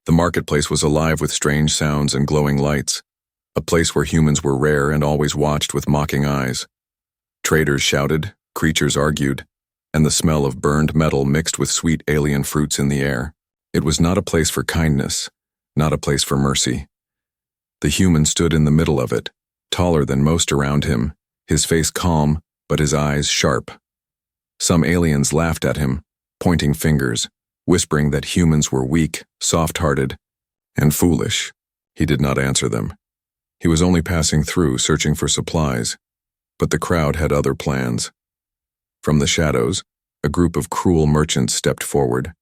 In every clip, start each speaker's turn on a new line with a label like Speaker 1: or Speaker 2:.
Speaker 1: The marketplace was alive with strange sounds and glowing lights, a place where humans were rare and always watched with mocking eyes. Traders shouted, creatures argued, and the smell of burned metal mixed with sweet alien fruits in the air. It was not a place for kindness, not a place for mercy. The human stood in the middle of it, taller than most around him, his face calm, but his eyes sharp. Some aliens laughed at him, pointing fingers, whispering that humans were weak, soft-hearted, and foolish. He did not answer them. He was only passing through, searching for supplies, but the crowd had other plans. From the shadows, a group of cruel merchants stepped forward.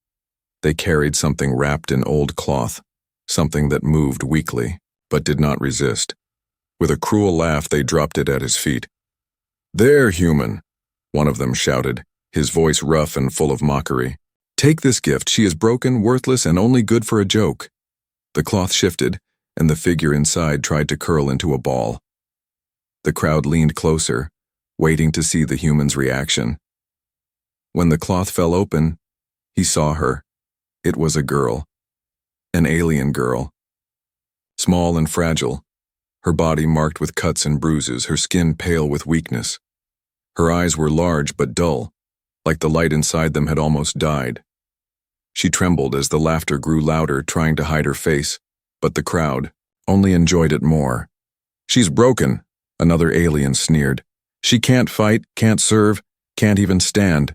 Speaker 1: They carried something wrapped in old cloth, something that moved weakly, but did not resist. With a cruel laugh, they dropped it at his feet. "There, human," one of them shouted, his voice rough and full of mockery. "Take this gift. She is broken, worthless, and only good for a joke." The cloth shifted, and the figure inside tried to curl into a ball. The crowd leaned closer, waiting to see the human's reaction. When the cloth fell open, he saw her. It was a girl. An alien girl. Small and fragile, her body marked with cuts and bruises, her skin pale with weakness. Her eyes were large but dull, like the light inside them had almost died. She trembled as the laughter grew louder, trying to hide her face, but the crowd only enjoyed it more. "She's broken," another alien sneered. "She can't fight, can't serve, can't even stand.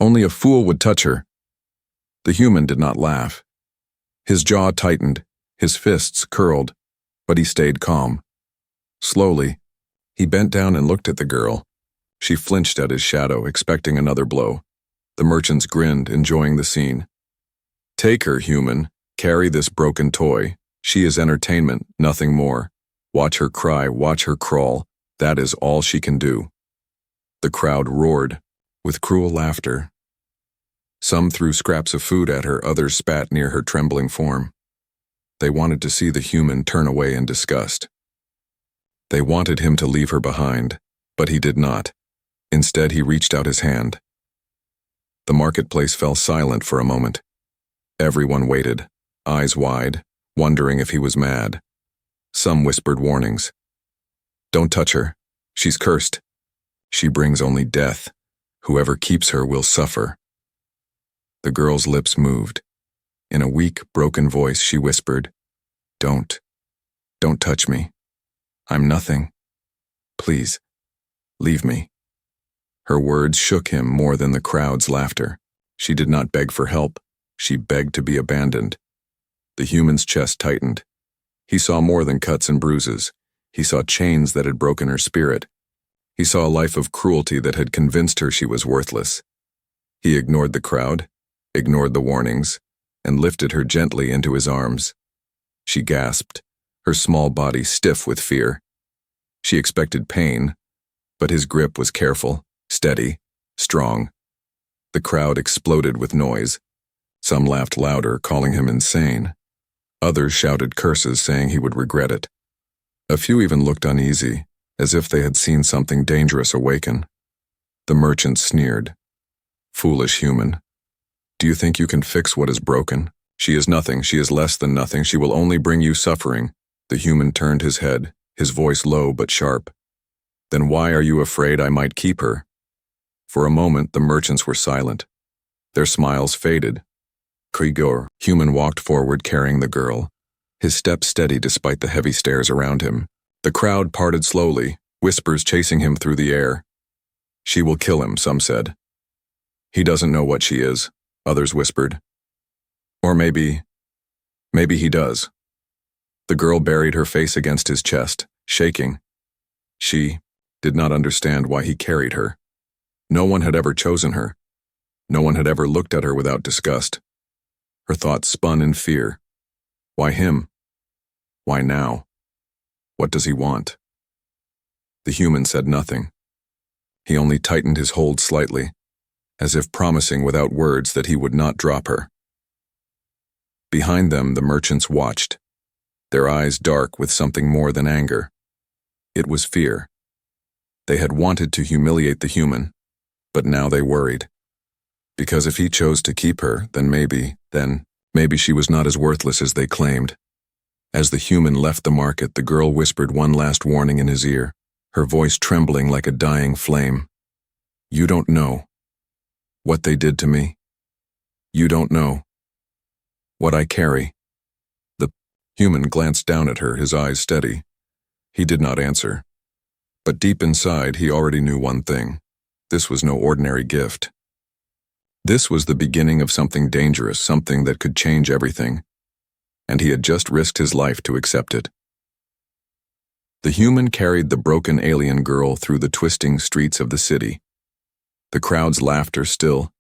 Speaker 1: Only a fool would touch her." The human did not laugh. His jaw tightened, his fists curled, but he stayed calm. Slowly, he bent down and looked at the girl. She flinched at his shadow, expecting another blow. The merchants grinned, enjoying the scene. "Take her, human. Carry this broken toy. She is entertainment, nothing more. Watch her cry, watch her crawl. That is all she can do." The crowd roared, with cruel laughter. Some threw scraps of food at her, others spat near her trembling form. They wanted to see the human turn away in disgust. They wanted him to leave her behind, but he did not. Instead, he reached out his hand. The marketplace fell silent for a moment. Everyone waited, eyes wide, wondering if he was mad. Some whispered warnings. "Don't touch her. She's cursed. She brings only death. Whoever keeps her will suffer." The girl's lips moved. In a weak, broken voice, she whispered, Don't touch me. I'm nothing. Please, leave me." Her words shook him more than the crowd's laughter. She did not beg for help. She begged to be abandoned. The human's chest tightened. He saw more than cuts and bruises. He saw chains that had broken her spirit. He saw a life of cruelty that had convinced her she was worthless. He ignored the crowd, ignored the warnings, and lifted her gently into his arms. She gasped, her small body stiff with fear. She expected pain, but his grip was careful, steady, strong. The crowd exploded with noise. Some laughed louder, calling him insane. Others shouted curses, saying he would regret it. A few even looked uneasy, as if they had seen something dangerous awaken. The merchant sneered. "Foolish human. Do you think you can fix what is broken? She is nothing, she is less than nothing, she will only bring you suffering." The human turned his head, his voice low but sharp. "Then why are you afraid I might keep her?" For a moment, the merchants were silent. Their smiles faded. Krigor, human, walked forward carrying the girl, his step steady despite the heavy stares around him. The crowd parted slowly, whispers chasing him through the air. "She will kill him," some said. "He doesn't know what she is," others whispered. "Or maybe he does." The girl buried her face against his chest, shaking. She did not understand why he carried her. No one had ever chosen her. No one had ever looked at her without disgust. Her thoughts spun in fear. Why him? Why now? What does he want? The human said nothing. He only tightened his hold slightly, as if promising without words that he would not drop her. Behind them, the merchants watched, their eyes dark with something more than anger. It was fear. They had wanted to humiliate the human, but now they worried. Because if he chose to keep her, then Maybe she was not as worthless as they claimed. As the human left the market, the girl whispered one last warning in his ear, her voice trembling like a dying flame. You don't know what they did to me. You don't know what I carry. The human glanced down at her, his eyes steady. He did not answer. But deep inside, he already knew one thing. This was no ordinary gift. This was the beginning of something dangerous, something that could change everything. And he had just risked his life to accept it. The human carried the broken alien girl through the twisting streets of the city. The crowd's laughter still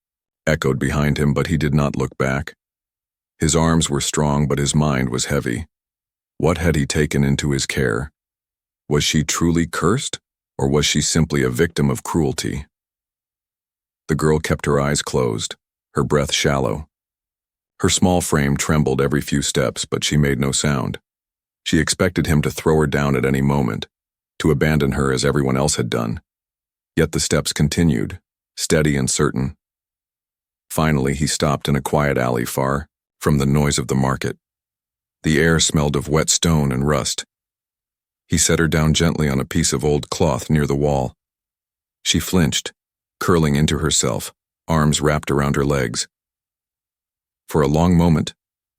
Speaker 1: echoed behind him, but he did not look back. His arms were strong, but his mind was heavy. What had he taken into his care? Was she truly cursed, or was she simply a victim of cruelty? The girl kept her eyes closed, her breath shallow. Her small frame trembled every few steps, but she made no sound. She expected him to throw her down at any moment, to abandon her as everyone else had done. Yet the steps continued, steady and certain. Finally, he stopped in a quiet alley far from the noise of the market. The air smelled of wet stone and rust. He set her down gently on a piece of old cloth near the wall. She flinched, curling into herself, arms wrapped around her legs. For a long moment,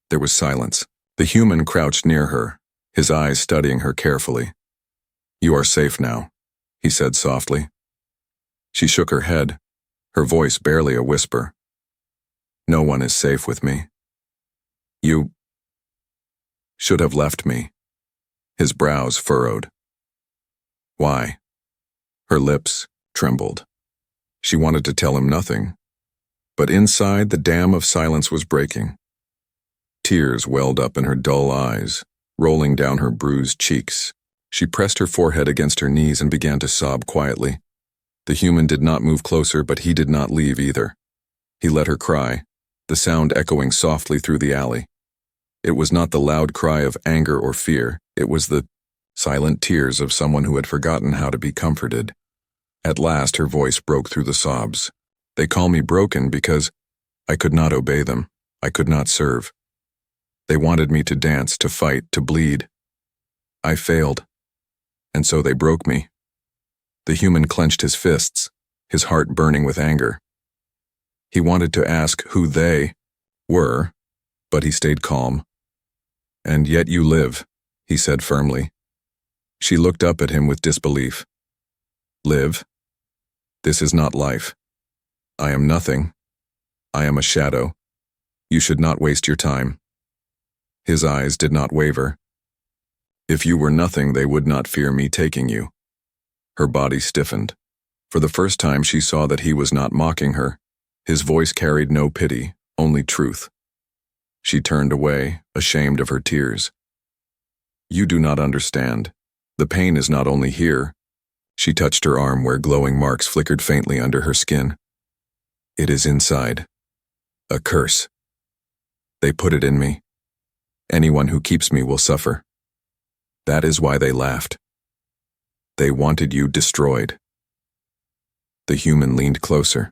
Speaker 1: there was silence. The human crouched near her, his eyes studying her carefully. You are safe now, he said softly. She shook her head, her voice barely a whisper. No one is safe with me. You should have left me. His brows furrowed. Why? Her lips trembled. She wanted to tell him nothing, but inside the dam of silence was breaking. Tears welled up in her dull eyes, rolling down her bruised cheeks. She pressed her forehead against her knees and began to sob quietly. The human did not move closer, but he did not leave either. He let her cry, the sound echoing softly through the alley. It was not the loud cry of anger or fear. It was the silent tears of someone who had forgotten how to be comforted. At last, her voice broke through the sobs. They call me broken because I could not obey them. I could not serve. They wanted me to dance, to fight, to bleed. I failed, and so they broke me. The human clenched his fists, his heart burning with anger. He wanted to ask who they were, but he stayed calm. And yet you live, he said firmly. She looked up at him with disbelief. Live? This is not life. I am nothing. I am a shadow. You should not waste your time. His eyes did not waver. If you were nothing, they would not fear me taking you. Her body stiffened. For the first time, she saw that he was not mocking her. His voice carried no pity, only truth. She turned away, ashamed of her tears. You do not understand. The pain is not only here. She touched her arm where glowing marks flickered faintly under her skin. It is inside. A curse. They put it in me. Anyone who keeps me will suffer. That is why they laughed. They wanted you destroyed. The human leaned closer,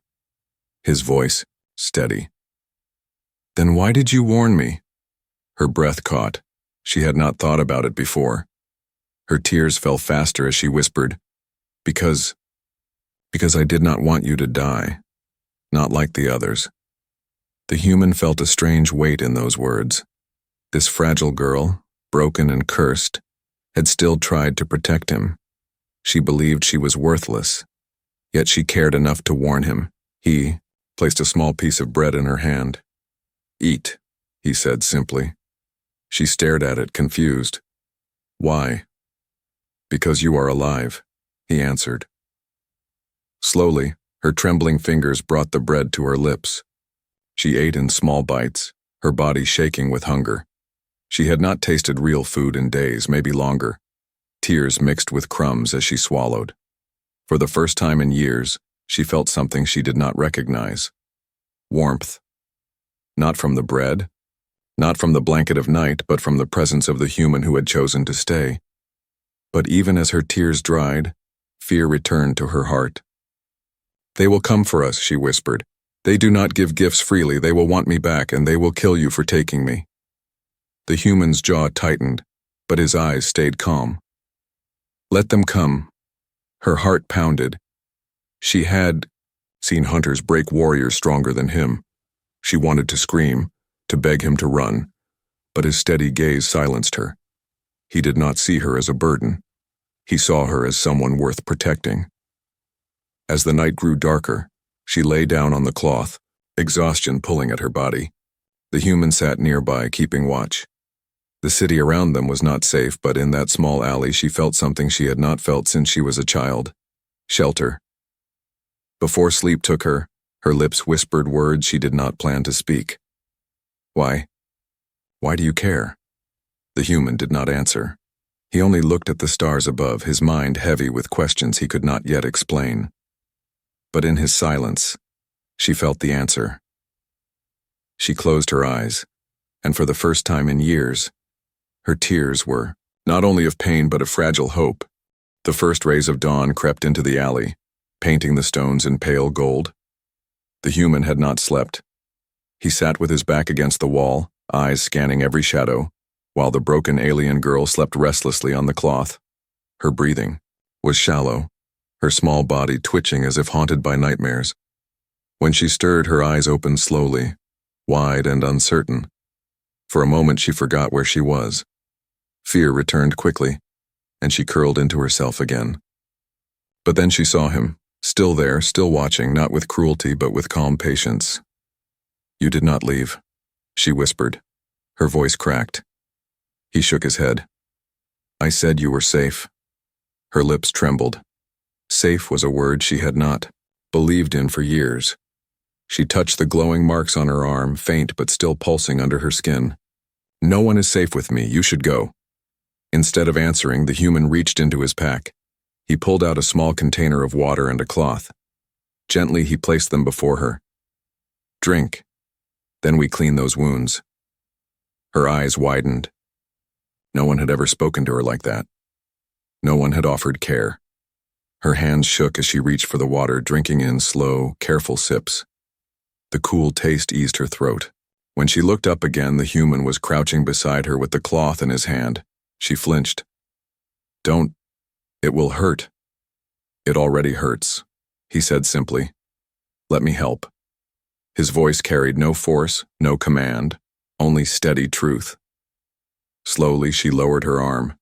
Speaker 1: his voice steady. Then why did you warn me? Her breath caught. She had not thought about it before. Her tears fell faster as she whispered, Because I did not want you to die, not like the others. The human felt a strange weight in those words. This fragile girl, broken and cursed, had still tried to protect him. She believed she was worthless, yet she cared enough to warn him. He placed a small piece of bread in her hand. Eat, he said simply. She stared at it, confused. Why? Because you are alive, he answered. Slowly, her trembling fingers brought the bread to her lips. She ate in small bites, her body shaking with hunger. She had not tasted real food in days, maybe longer. Tears mixed with crumbs as she swallowed. For the first time in years, she felt something she did not recognize. Warmth. Not from the bread, not from the blanket of night, but from the presence of the human who had chosen to stay. But even as her tears dried, fear returned to her heart. They will come for us, she whispered. They do not give gifts freely. They will want me back, and they will kill you for taking me." The human's jaw tightened, but his eyes stayed calm. "Let them come." Her heart pounded. She had seen hunters break warriors stronger than him. She wanted to scream, to beg him to run, but his steady gaze silenced her. He did not see her as a burden. He saw her as someone worth protecting. As the night grew darker, she lay down on the cloth, exhaustion pulling at her body. The human sat nearby, keeping watch. The city around them was not safe, but in that small alley she felt something she had not felt since she was a child. Shelter. Before sleep took her, her lips whispered words she did not plan to speak. "Why? Why do you care?" The human did not answer. He only looked at the stars above, his mind heavy with questions he could not yet explain. But in his silence, she felt the answer. She closed her eyes, and for the first time in years, her tears were not only of pain but of fragile hope. The first rays of dawn crept into the alley, painting the stones in pale gold. The human had not slept. He sat with his back against the wall, eyes scanning every shadow, while the broken alien girl slept restlessly on the cloth. Her breathing was shallow, her small body twitching as if haunted by nightmares. When she stirred, her eyes opened slowly, wide and uncertain. For a moment she forgot where she was. Fear returned quickly, and she curled into herself again. But then she saw him, still there, still watching, not with cruelty but with calm patience. "You did not leave," she whispered. Her voice cracked. He shook his head. "I said you were safe." Her lips trembled. Safe was a word she had not believed in for years. She touched the glowing marks on her arm, faint but still pulsing under her skin. "No one is safe with me. You should go." Instead of answering, the human reached into his pack. He pulled out a small container of water and a cloth. Gently, he placed them before her. "Drink. Then we clean those wounds." Her eyes widened. No one had ever spoken to her like that. No one had offered care. Her hands shook as she reached for the water, drinking in slow, careful sips. The cool taste eased her throat. When she looked up again, the human was crouching beside her with the cloth in his hand. She flinched. "Don't. It will hurt." "It already hurts," he said simply. "Let me help." His voice carried no force, no command, only steady truth. Slowly, she lowered her arm.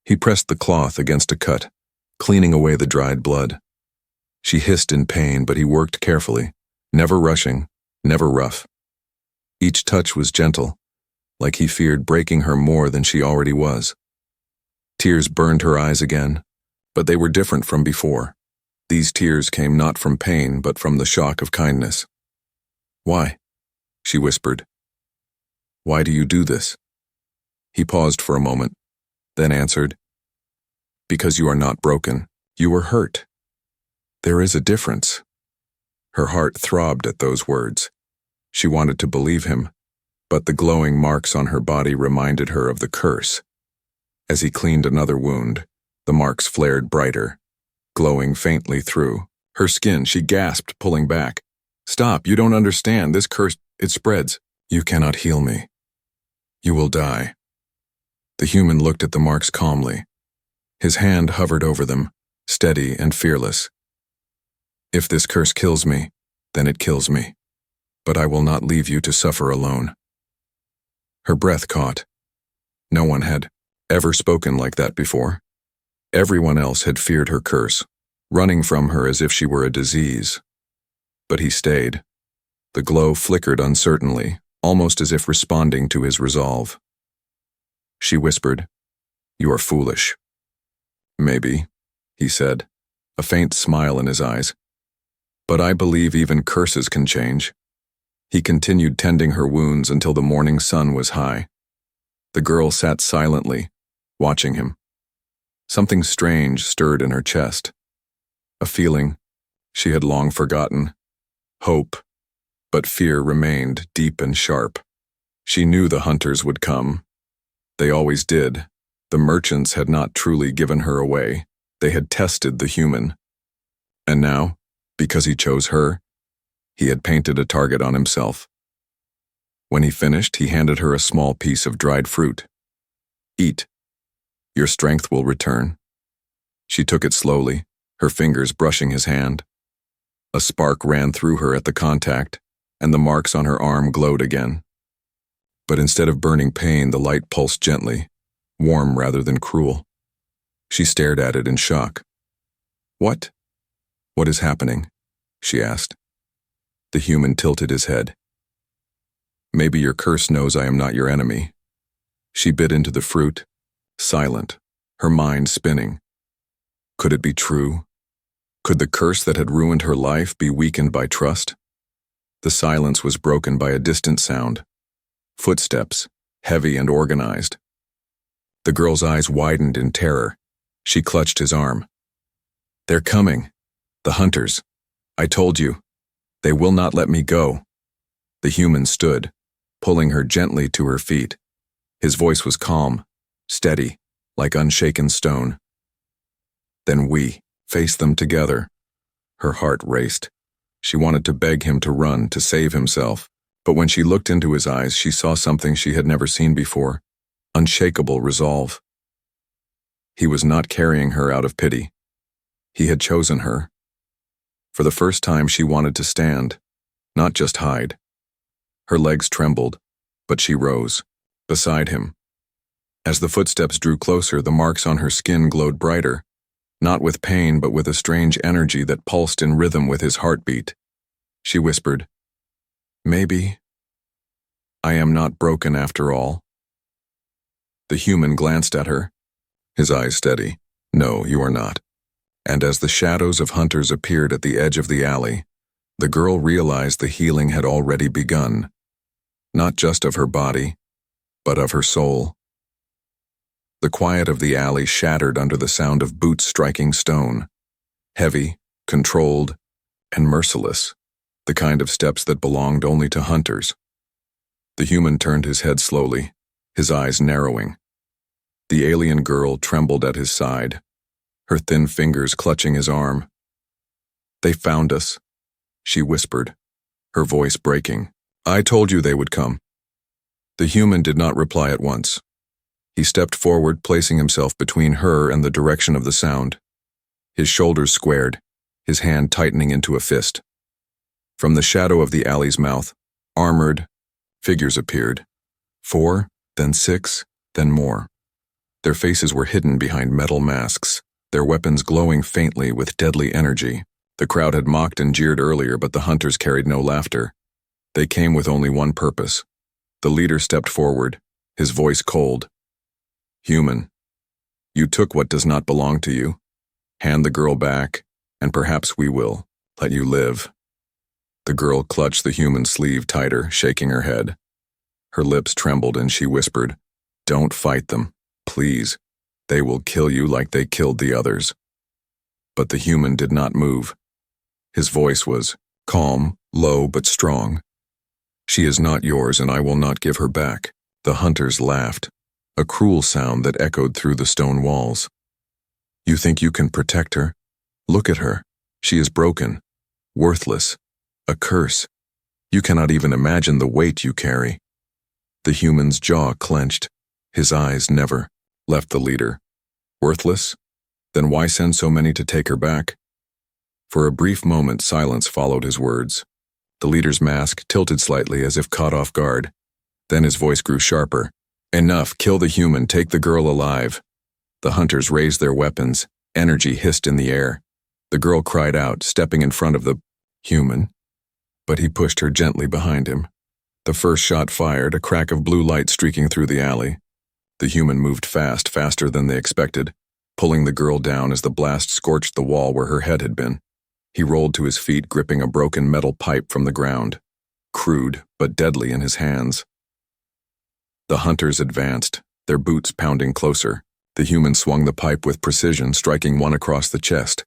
Speaker 1: He pressed the cloth against a cut, cleaning away the dried blood. She hissed in pain, but he worked carefully, never rushing, never rough. Each touch was gentle, like he feared breaking her more than she already was. Tears burned her eyes again, but they were different from before. These tears came not from pain, but from the shock of kindness. "Why?" she whispered. "Why do you do this?" He paused for a moment, then answered, "Because you are not broken. You were hurt. There is a difference." Her heart throbbed at those words. She wanted to believe him, but the glowing marks on her body reminded her of the curse. As he cleaned another wound, the marks flared brighter, glowing faintly through her skin. She gasped, pulling back. "Stop, you don't understand. This curse, it spreads. You cannot heal me. You will die." The human looked at the marks calmly. His hand hovered over them, steady and fearless. "If this curse kills me, then it kills me. But I will not leave you to suffer alone." Her breath caught. No one had ever spoken like that before. Everyone else had feared her curse, running from her as if she were a disease. But he stayed. The glow flickered uncertainly, almost as if responding to his resolve. She whispered, "You are foolish." "Maybe," he said, a faint smile in his eyes. "But I believe even curses can change." He continued tending her wounds until the morning sun was high. The girl sat silently, watching him. Something strange stirred in her chest. A feeling she had long forgotten. Hope, but fear remained deep and sharp. She knew the hunters would come. They always did. The merchants had not truly given her away. They had tested the human. And now, because he chose her, He had painted a target on himself. When he finished, he handed her a small piece of dried fruit. Eat. Your strength will return. She took it slowly, her fingers brushing his hand. A spark ran through her at the contact, and the marks on her arm glowed again. But instead of burning pain, the light pulsed gently, warm rather than cruel. She stared at it in shock. What? What is happening? She asked. The human tilted his head. Maybe your curse knows I am not your enemy. She bit into the fruit, silent, her mind spinning. Could it be true? Could the curse that had ruined her life be weakened by trust? The silence was broken by a distant sound. Footsteps, heavy and organized. The girl's eyes widened in terror. She clutched his arm. They're coming. The hunters. I told you. They will not let me go. The human stood, pulling her gently to her feet. His voice was calm, steady, like unshaken stone. Then we faced them together. Her heart raced. She wanted to beg him to run, to save himself. But when she looked into his eyes, she saw something she had never seen before. Unshakable resolve. He was not carrying her out of pity. He had chosen her. For the first time, she wanted to stand, not just hide. Her legs trembled, but she rose, beside him. As the footsteps drew closer, the marks on her skin glowed brighter, not with pain but with a strange energy that pulsed in rhythm with his heartbeat. She whispered, Maybe I am not broken after all. The human glanced at her, his eyes steady. No, you are not. And as the shadows of hunters appeared at the edge of the alley, the girl realized the healing had already begun, not just of her body, but of her soul. The quiet of the alley shattered under the sound of boots striking stone, heavy, controlled, and merciless, the kind of steps that belonged only to hunters. The human turned his head slowly, his eyes narrowing. The alien girl trembled at his side, her thin fingers clutching his arm. They found us, she whispered, her voice breaking. I told you they would come. The human did not reply at once. He stepped forward, placing himself between her and the direction of the sound. His shoulders squared, his hand tightening into a fist. From the shadow of the alley's mouth, armored, figures appeared. 4, then 6, then more. Their faces were hidden behind metal masks, their weapons glowing faintly with deadly energy. The crowd had mocked and jeered earlier, but the hunters carried no laughter. They came with only one purpose. The leader stepped forward, his voice cold. Human, you took what does not belong to you. Hand the girl back, and perhaps we will let you live. The girl clutched the human's sleeve tighter, shaking her head. Her lips trembled and she whispered, Don't fight them, please. They will kill you like they killed the others. But the human did not move. His voice was calm, low, but strong. She is not yours, and I will not give her back. The hunters laughed, a cruel sound that echoed through the stone walls. You think you can protect her? Look at her. She is broken, worthless, a curse. You cannot even imagine the weight you carry. The human's jaw clenched. His eyes never left the leader. Worthless? Then why send so many to take her back? For a brief moment, silence followed his words. The leader's mask tilted slightly as if caught off guard. Then his voice grew sharper. Enough, kill the human, take the girl alive. The hunters raised their weapons. Energy hissed in the air. The girl cried out, stepping in front of the human. But he pushed her gently behind him. The first shot fired, a crack of blue light streaking through the alley. The human moved fast, faster than they expected, pulling the girl down as the blast scorched the wall where her head had been. He rolled to his feet, gripping a broken metal pipe from the ground, crude but deadly in his hands. The hunters advanced, their boots pounding closer. The human swung the pipe with precision, striking one across the chest.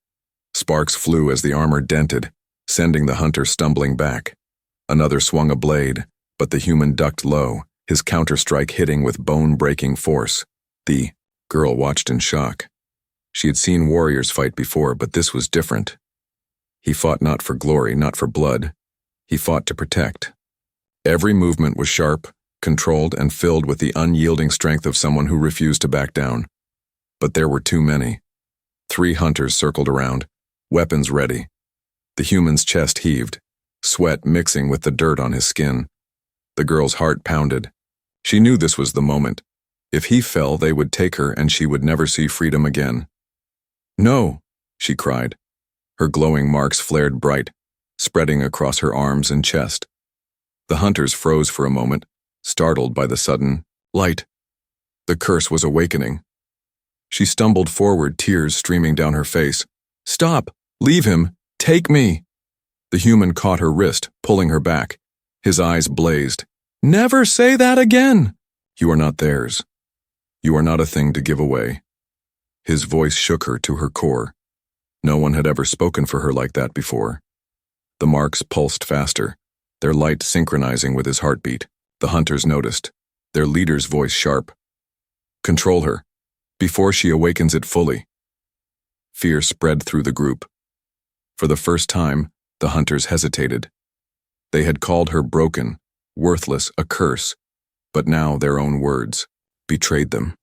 Speaker 1: Sparks flew as the armor dented, sending the hunter stumbling back. Another swung a blade, but the human ducked low, his counterstrike hitting with bone-breaking force. The girl watched in shock. She had seen warriors fight before, but this was different. He fought not for glory, not for blood. He fought to protect. Every movement was sharp, controlled, and filled with the unyielding strength of someone who refused to back down. But there were too many. 3 hunters circled around, weapons ready. The human's chest heaved, sweat mixing with the dirt on his skin. The girl's heart pounded. She knew this was the moment. If he fell, they would take her and she would never see freedom again. "No," she cried. Her glowing marks flared bright, spreading across her arms and chest. The hunters froze for a moment, startled by the sudden light. The curse was awakening. She stumbled forward, tears streaming down her face. "Stop! Leave him! Take me!" The human caught her wrist, pulling her back. His eyes blazed. "Never say that again! You are not theirs. You are not a thing to give away." His voice shook her to her core. No one had ever spoken for her like that before. The marks pulsed faster, their light synchronizing with his heartbeat. The hunters noticed, their leader's voice sharp. "Control her, before she awakens it fully." Fear spread through the group. For the first time, the hunters hesitated. They had called her broken, worthless, a curse, but now their own words betrayed them.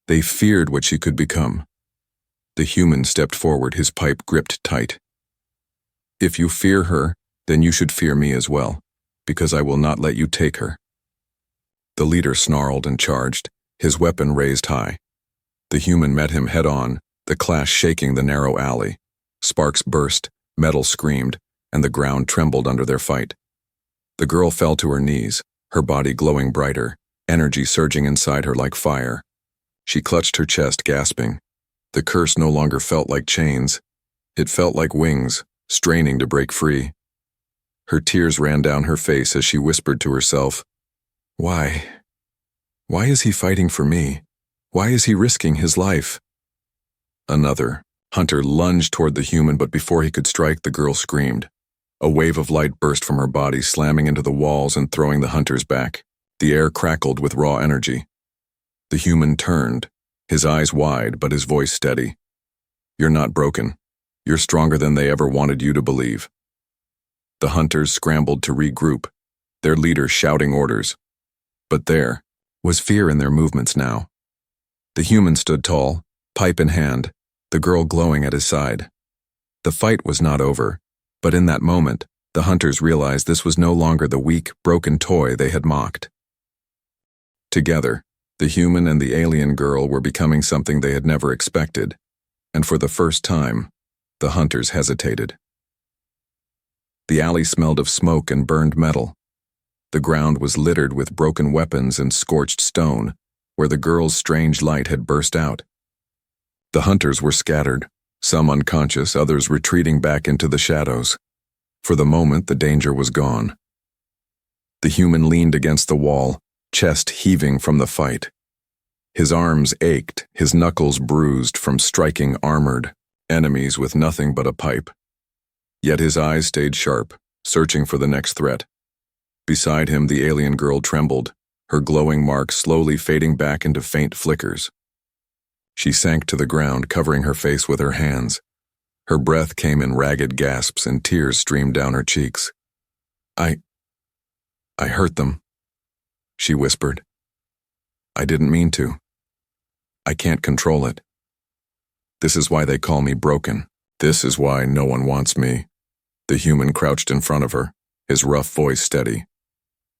Speaker 1: They feared what she could become. The human stepped forward, his pipe gripped tight. "If you fear her, then you should fear me as well, because I will not let you take her." The leader snarled and charged, his weapon raised high. The human met him head-on, the clash shaking the narrow alley. Sparks burst, metal screamed, and the ground trembled under their fight. The girl fell to her knees, her body glowing brighter, energy surging inside her like fire. She clutched her chest, gasping. The curse no longer felt like chains. It felt like wings, straining to break free. Her tears ran down her face as she whispered to herself, "Why? Why is he fighting for me? Why is he risking his life?" Another hunter lunged toward the human, but before he could strike, the girl screamed. A wave of light burst from her body, slamming into the walls and throwing the hunters back. The air crackled with raw energy. The human turned, his eyes wide but his voice steady. "You're not broken. You're stronger than they ever wanted you to believe." The hunters scrambled to regroup, their leader shouting orders. But there was fear in their movements now. The human stood tall, pipe in hand, the girl glowing at his side. The fight was not over, but in that moment, the hunters realized this was no longer the weak, broken toy they had mocked. Together, the human and the alien girl were becoming something they had never expected, and for the first time, the hunters hesitated. The alley smelled of smoke and burned metal. The ground was littered with broken weapons and scorched stone, where the girl's strange light had burst out. The hunters were scattered, some unconscious, others retreating back into the shadows. For the moment, the danger was gone. The human leaned against the wall, chest heaving from the fight. His arms ached, his knuckles bruised from striking armored enemies with nothing but a pipe. Yet his eyes stayed sharp, searching for the next threat. Beside him, the alien girl trembled, her glowing marks slowly fading back into faint flickers. She sank to the ground, covering her face with her hands. Her breath came in ragged gasps and tears streamed down her cheeks. I hurt them," she whispered. "I didn't mean to. I can't control it. This is why they call me broken. This is why no one wants me." The human crouched in front of her, his rough voice steady.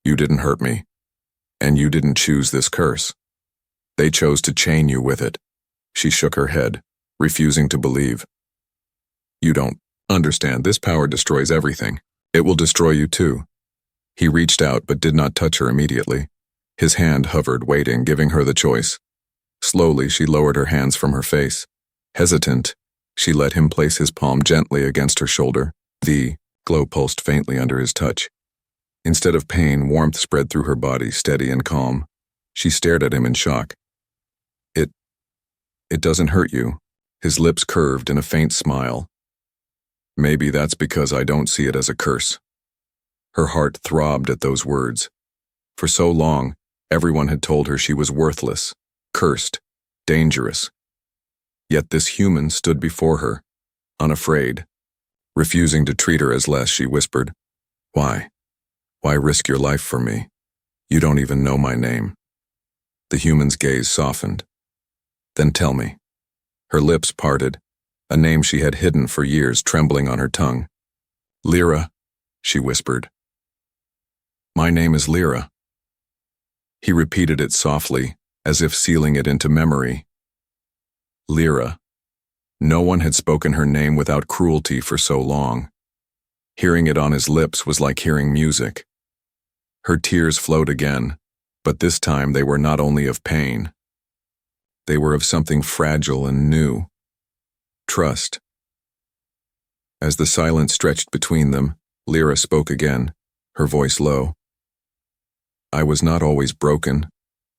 Speaker 1: "You didn't hurt me, and you didn't choose this curse. They chose to chain you with it." She shook her head, refusing to believe. "You don't understand. This power destroys everything. It will destroy you too." He reached out but did not touch her immediately. His hand hovered, waiting, giving her the choice. Slowly, she lowered her hands from her face. Hesitant, she let him place his palm gently against her shoulder. The glow pulsed faintly under his touch. Instead of pain, warmth spread through her body, steady and calm. She stared at him in shock. It doesn't hurt you." His lips curved in a faint smile. "Maybe that's because I don't see it as a curse." Her heart throbbed at those words. For so long, everyone had told her she was worthless, cursed, dangerous. Yet this human stood before her, unafraid. Refusing to treat her as less, she whispered, "Why? Why risk your life for me? You don't even know my name." The human's gaze softened. "Then tell me." Her lips parted, a name she had hidden for years trembling on her tongue. "Lyra," she whispered. "My name is Lyra." He repeated it softly, as if sealing it into memory. Lyra. No one had spoken her name without cruelty for so long. Hearing it on his lips was like hearing music. Her tears flowed again, but this time they were not only of pain. They were of something fragile and new. Trust. As the silence stretched between them, Lyra spoke again, her voice low. "I was not always broken.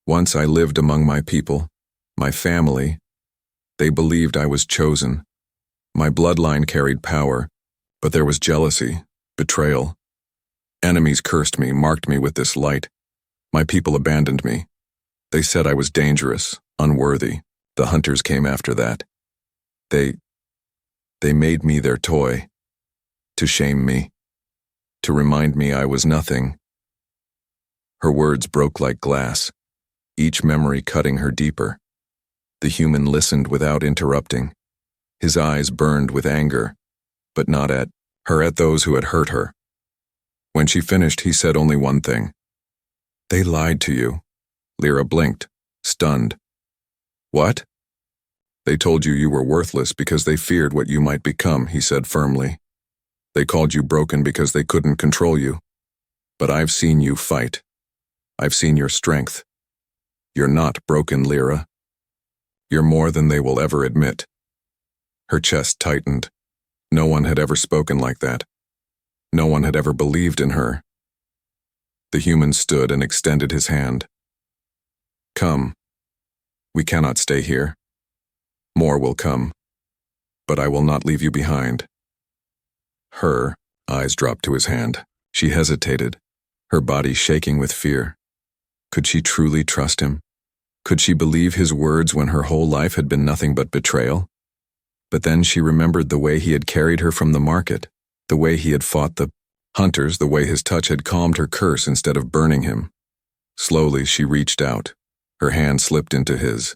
Speaker 1: Once I lived among my people, my family. They believed I was chosen. My bloodline carried power, but there was jealousy, betrayal. Enemies cursed me, marked me with this light. My people abandoned me. They said I was dangerous, unworthy. The hunters came after that. They made me their toy, to shame me, to remind me I was nothing." Her words broke like glass, each memory cutting her deeper. The human listened without interrupting. His eyes burned with anger, but not at her, at those who had hurt her. When she finished, he said only one thing. "They lied to you." Lyra blinked, stunned. "What?" "They told you you were worthless because they feared what you might become," he said firmly. "They called you broken because they couldn't control you. But I've seen you fight. I've seen your strength. You're not broken, Lyra. You're more than they will ever admit." Her chest tightened. No one had ever spoken like that. No one had ever believed in her. The human stood and extended his hand. "Come. We cannot stay here. More will come. But I will not leave you behind." Her eyes dropped to his hand. She hesitated, her body shaking with fear. Could she truly trust him? Could she believe his words when her whole life had been nothing but betrayal? But then she remembered the way he had carried her from the market, the way he had fought the hunters, the way his touch had calmed her curse instead of burning him. Slowly she reached out. Her hand slipped into his.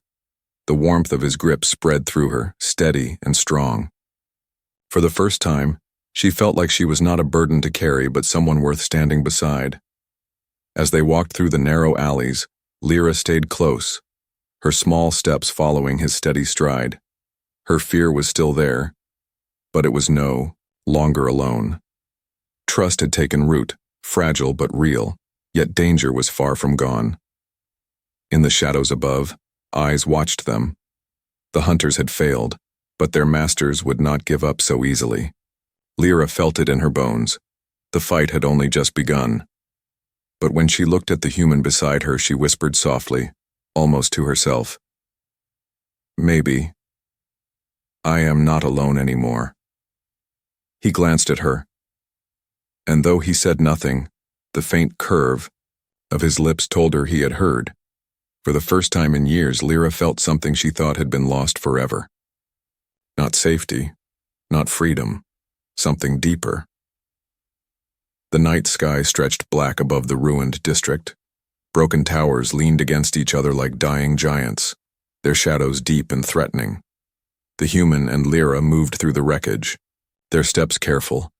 Speaker 1: The warmth of his grip spread through her, steady and strong. For the first time, she felt like she was not a burden to carry but someone worth standing beside. As they walked through the narrow alleys, Lyra stayed close, her small steps following his steady stride. Her fear was still there, but it was no longer alone. Trust had taken root, fragile but real, yet danger was far from gone. In the shadows above, eyes watched them. The hunters had failed, but their masters would not give up so easily. Lyra felt it in her bones. The fight had only just begun. But when she looked at the human beside her, she whispered softly, almost to herself, "Maybe I am not alone anymore." He glanced at her, and though he said nothing, the faint curve of his lips told her he had heard. For the first time in years, Lyra felt something she thought had been lost forever. Not safety, not freedom, something deeper. The night sky stretched black above the ruined district. Broken towers leaned against each other like dying giants, their shadows deep and threatening. The human and Lyra moved through the wreckage, their steps careful,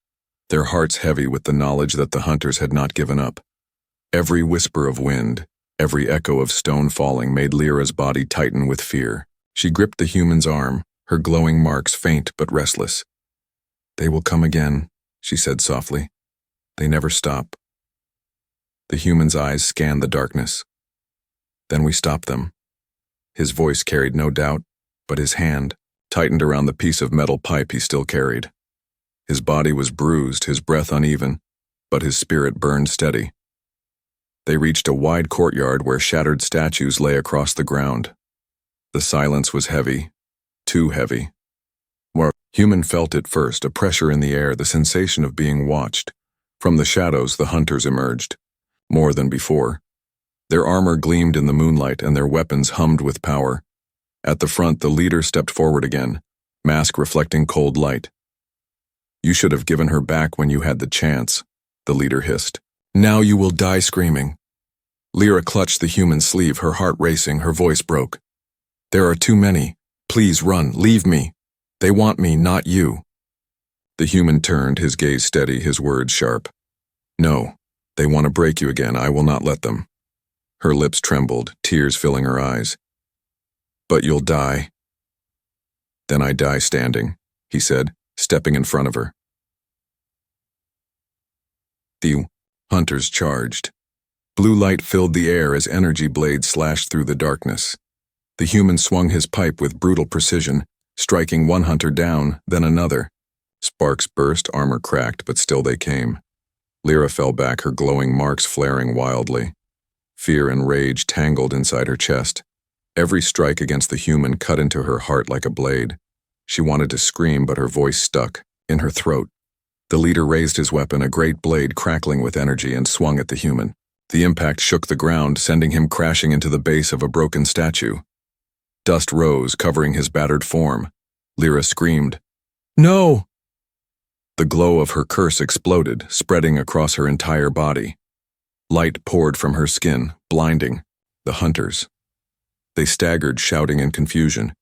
Speaker 1: their hearts heavy with the knowledge that the hunters had not given up. Every whisper of wind, every echo of stone falling made Lyra's body tighten with fear. She gripped the human's arm, her glowing marks faint but restless. "They will come again," she said softly. "They never stop." The human's eyes scanned the darkness. "Then we stop them." His voice carried no doubt, but his hand tightened around the piece of metal pipe he still carried. His body was bruised, his breath uneven, but his spirit burned steady. They reached a wide courtyard where shattered statues lay across the ground. The silence was heavy, too heavy. Where human felt it first, a pressure in the air, the sensation of being watched. From the shadows, the hunters emerged. More than before. Their armor gleamed in the moonlight and their weapons hummed with power. At the front, the leader stepped forward again, mask reflecting cold light. "You should have given her back when you had the chance," the leader hissed. Now you will die screaming. Lyra clutched the human's sleeve, her heart racing, her voice broke. There are too many. Please run, leave me. They want me, not you. The human turned, his gaze steady, his words sharp. No, they want to break you again, I will not let them. Her lips trembled, tears filling her eyes. But you'll die. Then I die standing, he said, stepping in front of her. The hunters charged. Blue light filled the air as energy blades slashed through the darkness. The human swung his pipe with brutal precision, striking one hunter down, then another. Sparks burst, armor cracked, but still they came. Lyra fell back, her glowing marks flaring wildly. Fear and rage tangled inside her chest. Every strike against the human cut into her heart like a blade. She wanted to scream, but her voice stuck, in her throat. The leader raised his weapon, a great blade crackling with energy, and swung at the human. The impact shook the ground, sending him crashing into the base of a broken statue. Dust rose, covering his battered form. Lyra screamed, "No!" The glow of her curse exploded, spreading across her entire body. Light poured from her skin, blinding. The hunters. They staggered, shouting in confusion.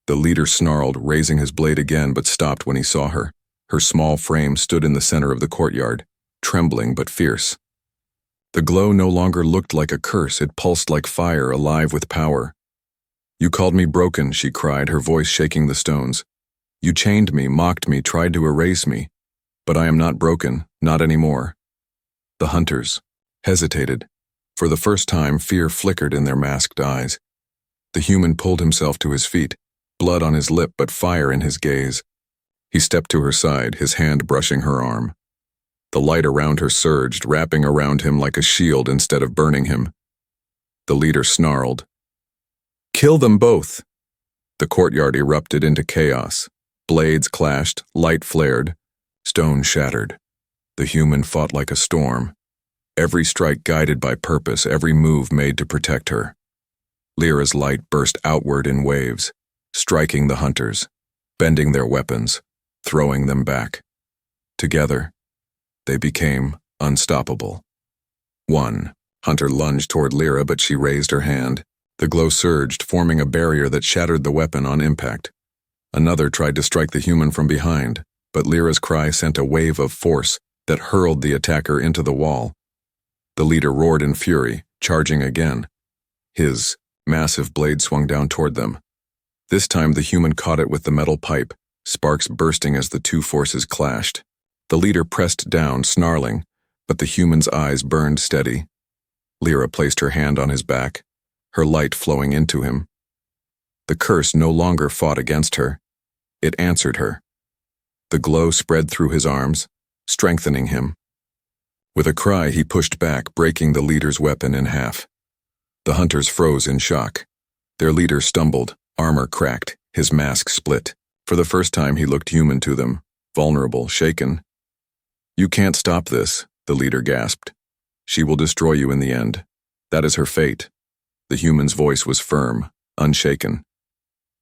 Speaker 1: The leader snarled, raising his blade again, but stopped when he saw her. Her small frame stood in the center of the courtyard, trembling but fierce. The glow no longer looked like a curse, it pulsed like fire, alive with power. "You called me broken," she cried, her voice shaking the stones. "You chained me, mocked me, tried to erase me. But I am not broken, not anymore." The hunters hesitated. For the first time, fear flickered in their masked eyes. The human pulled himself to his feet, blood on his lip but fire in his gaze. He stepped to her side, his hand brushing her arm. The light around her surged, wrapping around him like a shield instead of burning him. The leader snarled, "Kill them both!" The courtyard erupted into chaos. Blades clashed, light flared, stone shattered. The human fought like a storm. Every strike guided by purpose, every move made to protect her. Lyra's light burst outward in waves, striking the hunters, bending their weapons, throwing them back. Together, they became unstoppable. One hunter lunged toward Lyra, but she raised her hand. The glow surged, forming a barrier that shattered the weapon on impact. Another tried to strike the human from behind, but Lyra's cry sent a wave of force that hurled the attacker into the wall. The leader roared in fury, charging again. His massive blade swung down toward them. This time the human caught it with the metal pipe, sparks bursting as the two forces clashed. The leader pressed down, snarling, but the human's eyes burned steady. Lyra placed her hand on his back, her light flowing into him. The curse no longer fought against her. It answered her. The glow spread through his arms, strengthening him. With a cry, he pushed back, breaking the leader's weapon in half. The hunters froze in shock. Their leader stumbled, armor cracked, his mask split. For the first time, he looked human to them, vulnerable, shaken. "You can't stop this," the leader gasped. "She will destroy you in the end. That is her fate." The human's voice was firm, unshaken.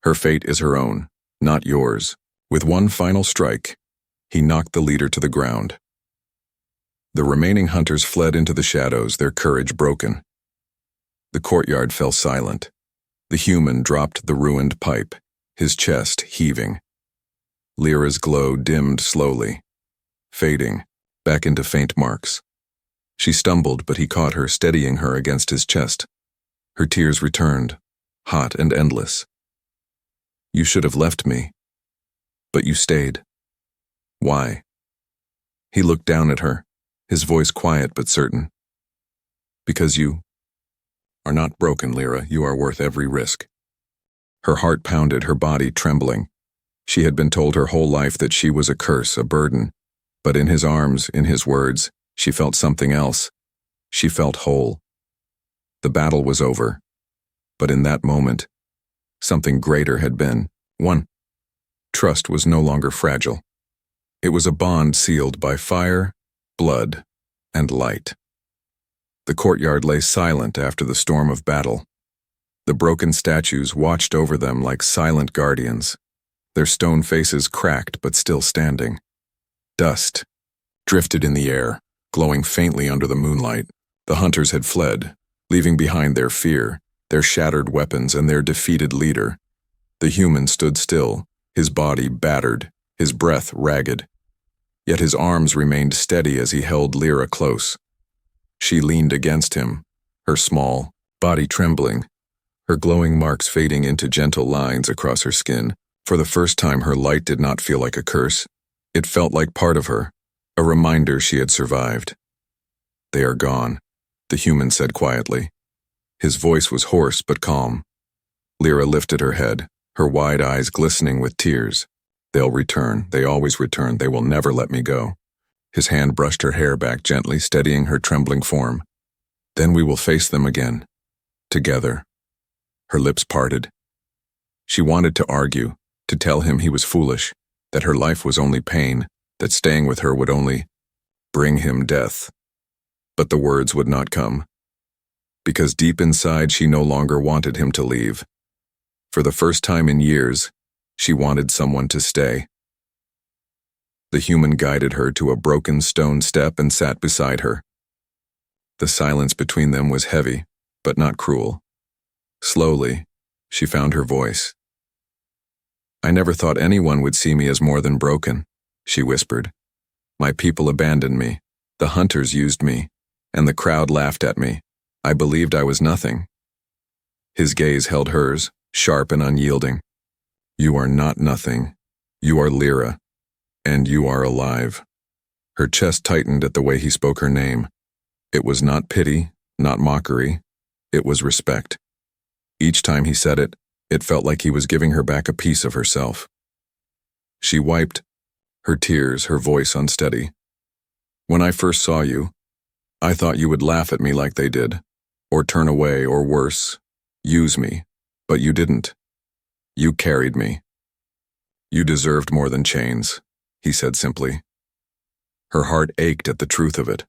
Speaker 1: "Her fate is her own, not yours." With one final strike, he knocked the leader to the ground. The remaining hunters fled into the shadows, their courage broken. The courtyard fell silent. The human dropped the ruined pipe, his chest heaving. Lyra's glow dimmed slowly, fading, back into faint marks. She stumbled, but he caught her, steadying her against his chest. Her tears returned, hot and endless. "You should have left me. But you stayed. Why?" He looked down at her, his voice quiet but certain. "Because you are not broken, Lyra. You are worth every risk." Her heart pounded, her body trembling. She had been told her whole life that she was a curse, a burden. But in his arms, in his words, she felt something else. She felt whole. The battle was over. But in that moment, something greater had been. One. Trust was no longer fragile. It was a bond sealed by fire, blood, and light. The courtyard lay silent after the storm of battle. The broken statues watched over them like silent guardians, their stone faces cracked but still standing. Dust drifted in the air, glowing faintly under the moonlight. The hunters had fled, leaving behind their fear, their shattered weapons, and their defeated leader. The human stood still, his body battered, his breath ragged. Yet his arms remained steady as he held Lyra close. She leaned against him, her small body trembling, her glowing marks fading into gentle lines across her skin. For the first time, her light did not feel like a curse. It felt like part of her, a reminder she had survived. "They are gone," the human said quietly. His voice was hoarse but calm. Lyra lifted her head, her wide eyes glistening with tears. "They'll return. They always return. They will never let me go." His hand brushed her hair back gently, steadying her trembling form. "Then we will face them again. Together." Her lips parted. She wanted to argue, to tell him he was foolish, that her life was only pain, that staying with her would only bring him death. But the words would not come, because deep inside she no longer wanted him to leave. For the first time in years, she wanted someone to stay. The human guided her to a broken stone step and sat beside her. The silence between them was heavy, but not cruel. Slowly, she found her voice. "I never thought anyone would see me as more than broken," she whispered. "My people abandoned me, the hunters used me, and the crowd laughed at me. I believed I was nothing." His gaze held hers, sharp and unyielding. "You are not nothing. You are Lyra, and you are alive." Her chest tightened at the way he spoke her name. It was not pity, not mockery. It was respect. Each time he said it, it felt like he was giving her back a piece of herself. She wiped her tears, her voice unsteady. "When I first saw you, I thought you would laugh at me like they did, or turn away, or worse, use me, but you didn't. You carried me. You deserved more than chains," he said simply. Her heart ached at the truth of it.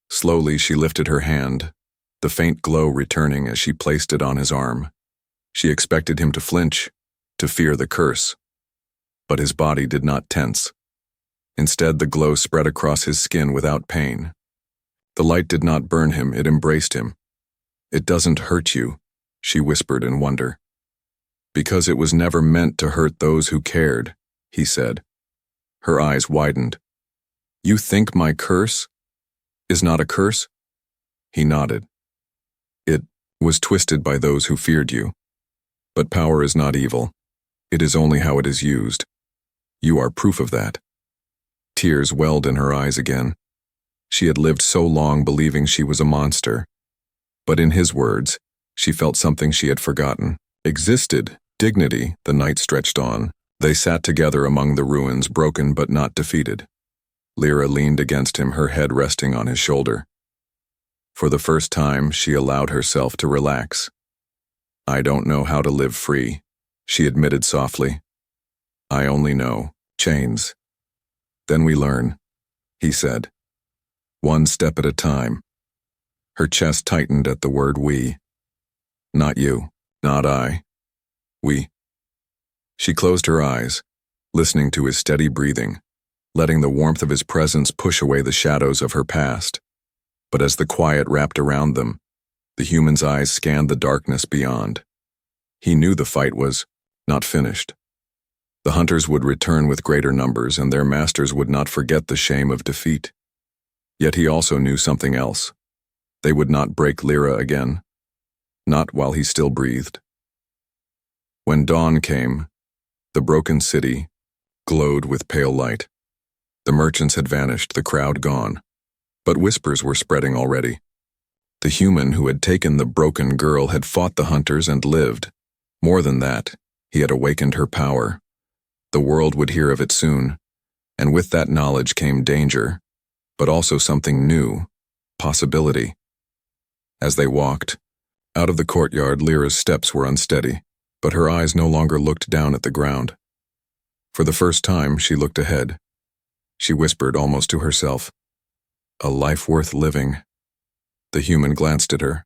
Speaker 1: Slowly she lifted her hand, the faint glow returning as she placed it on his arm. She expected him to flinch, to fear the curse. But his body did not tense. Instead, the glow spread across his skin without pain. The light did not burn him, it embraced him. "It doesn't hurt you," she whispered in wonder. "Because it was never meant to hurt those who cared," he said. Her eyes widened. "You think my curse is not a curse?" He nodded. "It was twisted by those who feared you. But power is not evil. It is only how it is used. You are proof of that." Tears welled in her eyes again. She had lived so long believing she was a monster. But in his words, she felt something she had forgotten. Existed, dignity. The night stretched on. They sat together among the ruins, broken but not defeated. Lyra leaned against him, her head resting on his shoulder. For the first time, she allowed herself to relax. "I don't know how to live free," she admitted softly. "I only know chains." "Then we learn," he said. "One step at a time." Her chest tightened at the word we. "Not you, not I. We." She closed her eyes, listening to his steady breathing, letting the warmth of his presence push away the shadows of her past. But as the quiet wrapped around them, the human's eyes scanned the darkness beyond. He knew the fight was not finished. The hunters would return with greater numbers, and their masters would not forget the shame of defeat. Yet he also knew something else. They would not break Lyra again. Not while he still breathed. When dawn came, the broken city glowed with pale light. The merchants had vanished, the crowd gone. But whispers were spreading already. The human who had taken the broken girl had fought the hunters and lived. More than that, he had awakened her power. The world would hear of it soon, and with that knowledge came danger, but also something new, possibility. As they walked, out of the courtyard, Lyra's steps were unsteady, but her eyes no longer looked down at the ground. For the first time, she looked ahead. She whispered almost to herself, "A life worth living." The human glanced at her.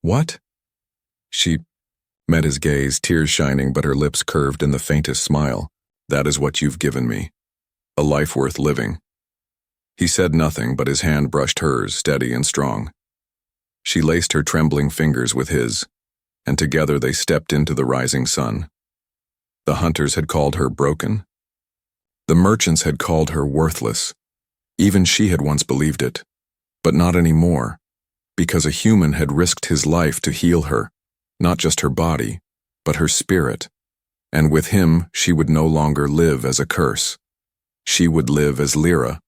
Speaker 1: "What?" She met his gaze, tears shining, but her lips curved in the faintest smile. "That is what you've given me. A life worth living." He said nothing, but his hand brushed hers, steady and strong. She laced her trembling fingers with his, and together they stepped into the rising sun. The hunters had called her broken. The merchants had called her worthless. Even she had once believed it, but not anymore, because a human had risked his life to heal her, not just her body, but her spirit. And with him, she would no longer live as a curse. She would live as Lyra,